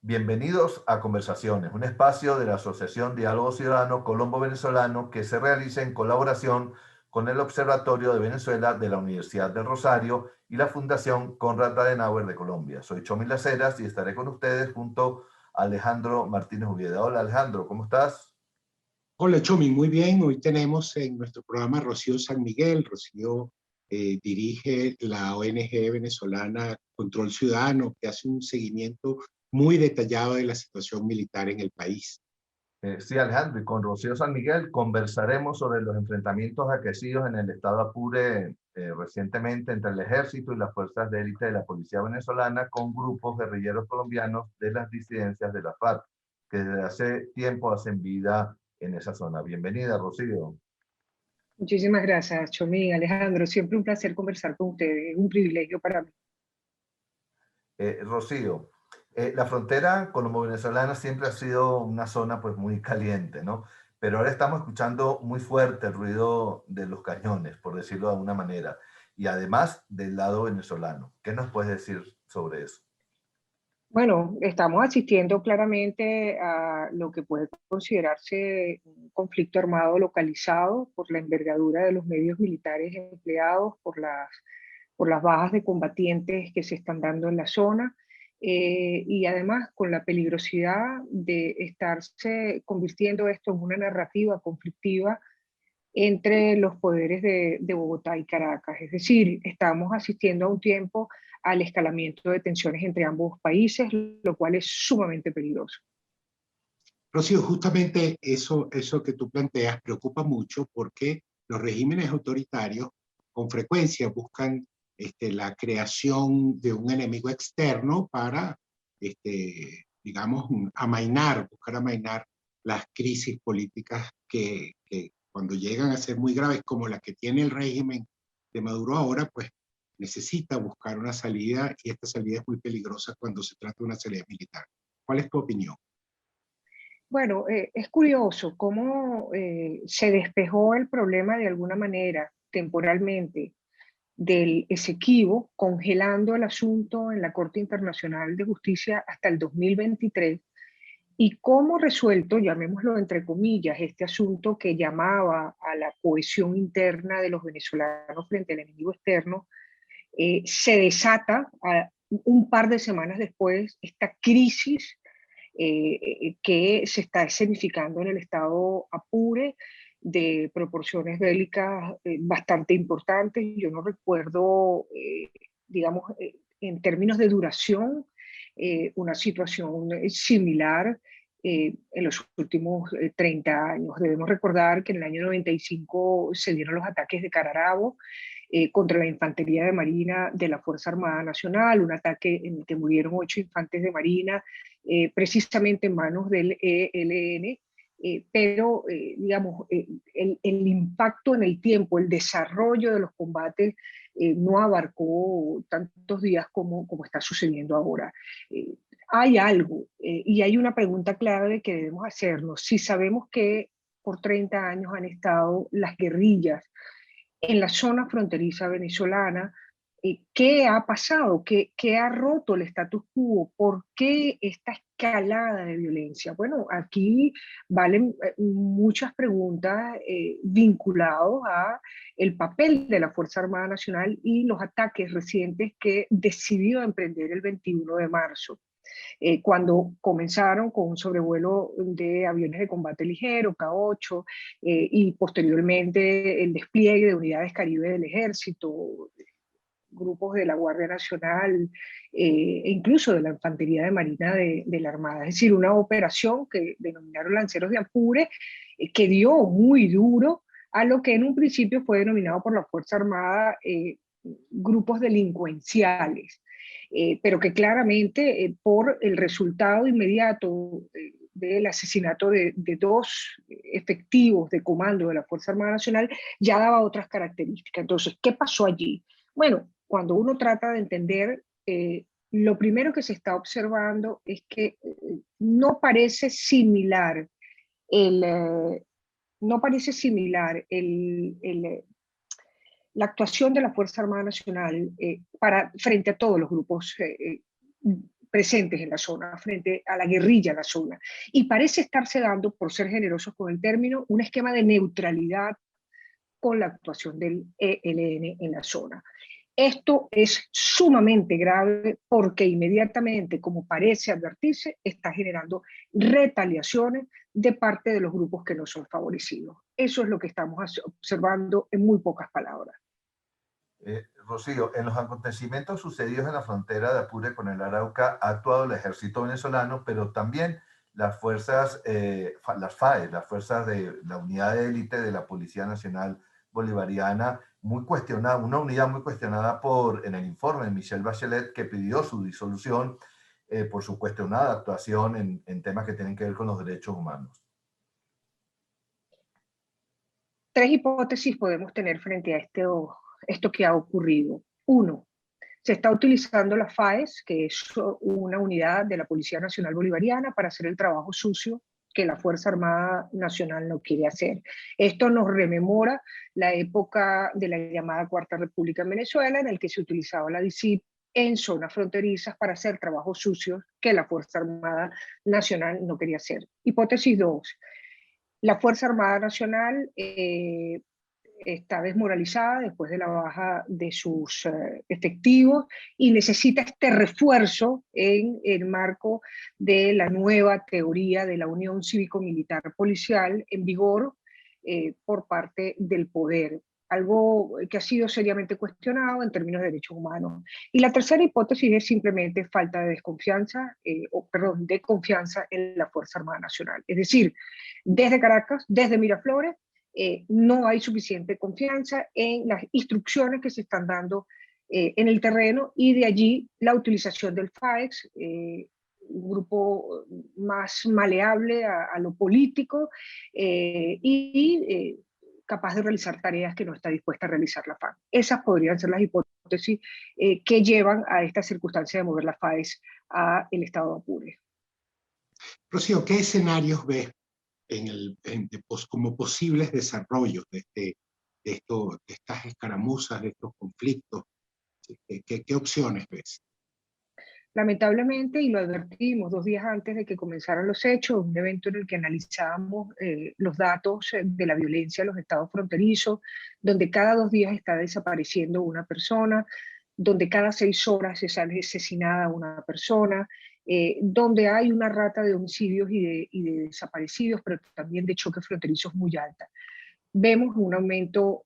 Bienvenidos a Conversaciones, un espacio de la Asociación Diálogo Ciudadano Colombo-Venezolano que se realiza en colaboración con el Observatorio de Venezuela de la Universidad del Rosario y la Fundación Konrad Adenauer de Colombia. Soy Chomil Las Heras y estaré con ustedes junto a Alejandro Martínez Ubieda. Hola Alejandro, ¿cómo estás? Hola Chomi, muy bien. Hoy tenemos en nuestro programa Rocío San Miguel. Rocío dirige la ONG venezolana Control Ciudadano, que hace un seguimiento muy detallado de la situación militar en el país. Sí, Alejandro, y con Rocío San Miguel conversaremos sobre los enfrentamientos aquecidos en el estado Apure recientemente entre el ejército y las fuerzas de élite de la policía venezolana con grupos guerrilleros colombianos de las disidencias de la FARC, que desde hace tiempo hacen vida en esa zona. Bienvenida, Rocío. Muchísimas gracias, Chomi, Alejandro. Siempre un placer conversar con ustedes. Es un privilegio para mí. Rocío, la frontera colombo-venezolana siempre ha sido una zona pues muy caliente, ¿no? Pero ahora estamos escuchando muy fuerte el ruido de los cañones, por decirlo de alguna manera, y además del lado venezolano. ¿Qué nos puedes decir sobre eso? Bueno, estamos asistiendo claramente a lo que puede considerarse un conflicto armado localizado por la envergadura de los medios militares empleados, por las bajas de combatientes que se están dando en la zona, y además con la peligrosidad de estarse convirtiendo esto en una narrativa conflictiva entre los poderes de Bogotá y Caracas. Es decir, estamos asistiendo a un tiempo al escalamiento de tensiones entre ambos países, lo cual es sumamente peligroso. Rocío, justamente eso que tú planteas preocupa mucho porque los regímenes autoritarios con frecuencia buscan la creación de un enemigo externo para, digamos, buscar amainar las crisis políticas que cuando llegan a ser muy graves, como la que tiene el régimen de Maduro ahora, pues necesita buscar una salida y esta salida es muy peligrosa cuando se trata de una salida militar. ¿Cuál es tu opinión? Bueno, es curioso cómo se despejó el problema de alguna manera, temporalmente, del Esequibo, congelando el asunto en la Corte Internacional de Justicia hasta el 2023, y cómo resuelto, llamémoslo entre comillas, este asunto que llamaba a la cohesión interna de los venezolanos frente al enemigo externo, se desata un par de semanas después esta crisis que se está escenificando en el estado Apure de proporciones bélicas bastante importantes. Yo no recuerdo, digamos, en términos de duración, una situación similar en los últimos 30 años. Debemos recordar que en el año 95 se dieron los ataques de Cararabo contra la Infantería de Marina de la Fuerza Armada Nacional, un ataque en el que murieron 8 infantes de Marina, precisamente en manos del ELN, pero digamos, el impacto en el tiempo, el desarrollo de los combates no abarcó tantos días como está sucediendo ahora. Hay algo, y hay una pregunta clave que debemos hacernos. Si sabemos que por 30 años han estado las guerrillas en la zona fronteriza venezolana, ¿qué ha pasado? ¿Qué ha roto el status quo? ¿Por qué esta escalada de violencia? Bueno, aquí valen muchas preguntas vinculadas a el papel de la Fuerza Armada Nacional y los ataques recientes que decidió emprender el 21 de marzo. Cuando comenzaron con un sobrevuelo de aviones de combate ligero, K-8, y posteriormente el despliegue de unidades Caribe del Ejército, grupos de la Guardia Nacional e incluso de la Infantería de Marina de la Armada. Es decir, una operación que denominaron Lanceros de Apure, que dio muy duro a lo que en un principio fue denominado por la Fuerza Armada grupos delincuenciales, pero que claramente por el resultado inmediato del asesinato de 2 efectivos de comando de la Fuerza Armada Nacional ya daba otras características. Entonces, ¿qué pasó allí? Bueno, cuando uno trata de entender, lo primero que se está observando es que no parece similar el, no parece similar la actuación de la Fuerza Armada Nacional frente a todos los grupos presentes en la zona, frente a la guerrilla en la zona. Y parece estarse dando, por ser generosos con el término, un esquema de neutralidad con la actuación del ELN en la zona. Esto es sumamente grave porque inmediatamente, como parece advertirse, está generando retaliaciones de parte de los grupos que no son favorecidos. Eso es lo que estamos observando en muy pocas palabras. Rocío, en los acontecimientos sucedidos en la frontera de Apure con el Arauca ha actuado el ejército venezolano, pero también las fuerzas, las FAE, las fuerzas de la unidad de élite de la Policía Nacional Bolivariana, muy cuestionada, una unidad muy cuestionada en el informe de Michelle Bachelet, que pidió su disolución por su cuestionada actuación en temas que tienen que ver con los derechos humanos. Tres hipótesis podemos tener frente a esto que ha ocurrido. Uno, se está utilizando la FAES, que es una unidad de la Policía Nacional Bolivariana, para hacer el trabajo sucio que la Fuerza Armada Nacional no quiere hacer. Esto nos rememora la época de la llamada Cuarta República en Venezuela, en el que se utilizaba la DICIT en zonas fronterizas para hacer trabajos sucios que la Fuerza Armada Nacional no quería hacer. Hipótesis 2. La Fuerza Armada Nacional está desmoralizada después de la baja de sus efectivos y necesita este refuerzo en el marco de la nueva teoría de la Unión Cívico-Militar Policial en vigor por parte del poder, algo que ha sido seriamente cuestionado en términos de derechos humanos. Y la tercera hipótesis es simplemente falta de desconfianza, de confianza en la Fuerza Armada Nacional. Es decir, desde Caracas, desde Miraflores, no hay suficiente confianza en las instrucciones que se están dando en el terreno, y de allí la utilización del FAEX, un grupo más maleable a lo político capaz de realizar tareas que no está dispuesta a realizar la FARC. Esas podrían ser las hipótesis que llevan a esta circunstancia de mover la FAES a el estado de Apure. Rocío, ¿qué escenarios ves como posibles desarrollos de estas escaramuzas, de estos conflictos? ¿Qué opciones ves? Lamentablemente, y lo advertimos 2 días antes de que comenzaran los hechos, un evento en el que analizábamos los datos de la violencia en los estados fronterizos, donde cada 2 días está desapareciendo una persona, donde cada 6 horas se sale asesinada una persona, donde hay una rata de homicidios y de desaparecidos, pero también de choques fronterizos muy alta. Vemos un aumento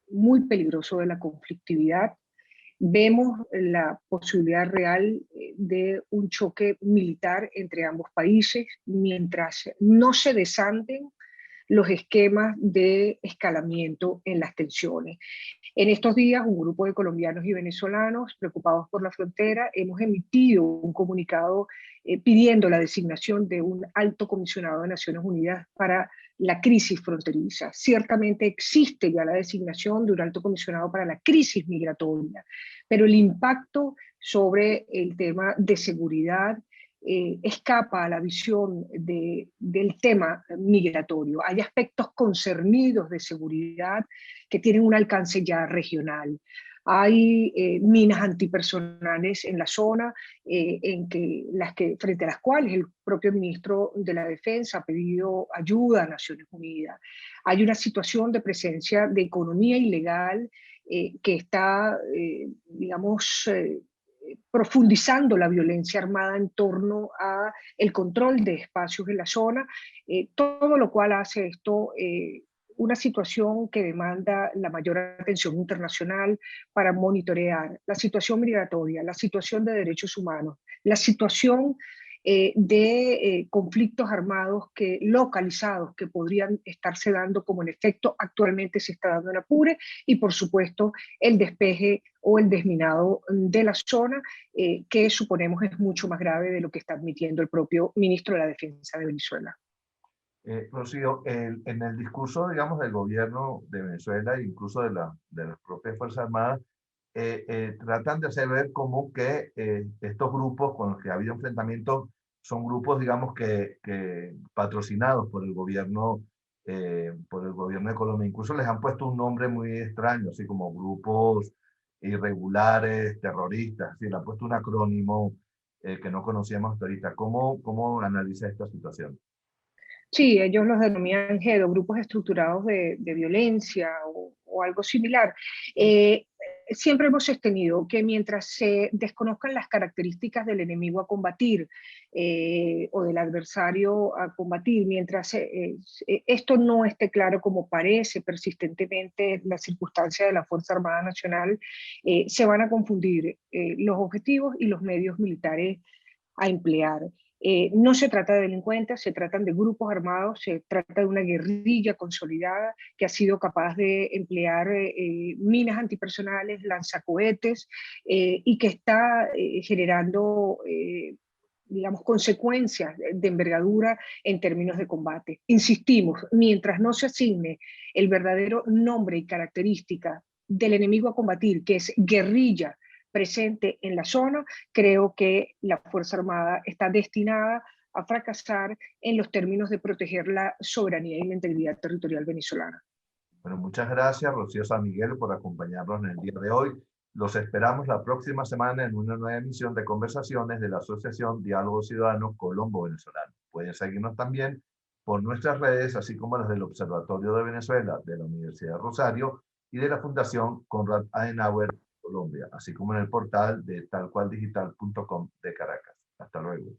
muy peligroso de la conflictividad. Vemos la posibilidad real de un choque militar entre ambos países mientras no se desanden los esquemas de escalamiento en las tensiones. En estos días, un grupo de colombianos y venezolanos preocupados por la frontera hemos emitido un comunicado pidiendo la designación de un alto comisionado de Naciones Unidas para la crisis fronteriza. Ciertamente existe ya la designación de un alto comisionado para la crisis migratoria, pero el impacto sobre el tema de seguridad escapa a la visión del tema migratorio. Hay aspectos concernidos de seguridad que tienen un alcance ya regional. Hay minas antipersonales en la zona, frente a las cuales el propio ministro de la Defensa ha pedido ayuda a Naciones Unidas. Hay una situación de presencia de economía ilegal que está, profundizando la violencia armada en torno a el control de espacios en la zona, todo lo cual hace esto una situación que demanda la mayor atención internacional para monitorear la situación migratoria, la situación de derechos humanos, la situación de conflictos armados localizados que podrían estarse dando, como en efecto actualmente se está dando en Apure, y por supuesto el despeje o el desminado de la zona, que suponemos es mucho más grave de lo que está admitiendo el propio ministro de la Defensa de Venezuela. Rocío, en el discurso, digamos, del gobierno de Venezuela e incluso de las propias Fuerzas Armadas, tratan de hacer ver como que estos grupos con los que ha habido enfrentamientos son grupos, digamos, que patrocinados por el gobierno de Colombia. Incluso les han puesto un nombre muy extraño, así como grupos irregulares, terroristas, así, le han puesto un acrónimo que no conocíamos hasta ahorita. ¿Cómo analiza esta situación? Sí, ellos los denominan GEDO, grupos estructurados de violencia o algo similar. Siempre hemos sostenido que mientras se desconozcan las características del enemigo a combatir o del adversario a combatir, mientras esto no esté claro como parece persistentemente la circunstancia de la Fuerza Armada Nacional, se van a confundir los objetivos y los medios militares a emplear. No se trata de delincuentes, se tratan de grupos armados, se trata de una guerrilla consolidada que ha sido capaz de emplear minas antipersonales, lanzacohetes, y que está generando, digamos, consecuencias de envergadura en términos de combate. Insistimos, mientras no se asigne el verdadero nombre y característica del enemigo a combatir, que es guerrilla presente en la zona, creo que la Fuerza Armada está destinada a fracasar en los términos de proteger la soberanía y la integridad territorial venezolana. Bueno, muchas gracias, Rocío San Miguel, por acompañarnos en el día de hoy. Los esperamos la próxima semana en una nueva emisión de conversaciones de la Asociación Diálogo Ciudadano Colombo-Venezolano. Pueden seguirnos también por nuestras redes, así como las del Observatorio de Venezuela de la Universidad de Rosario y de la Fundación Konrad Adenauer Colombia, así como en el portal de talcualdigital.com de Caracas. Hasta luego.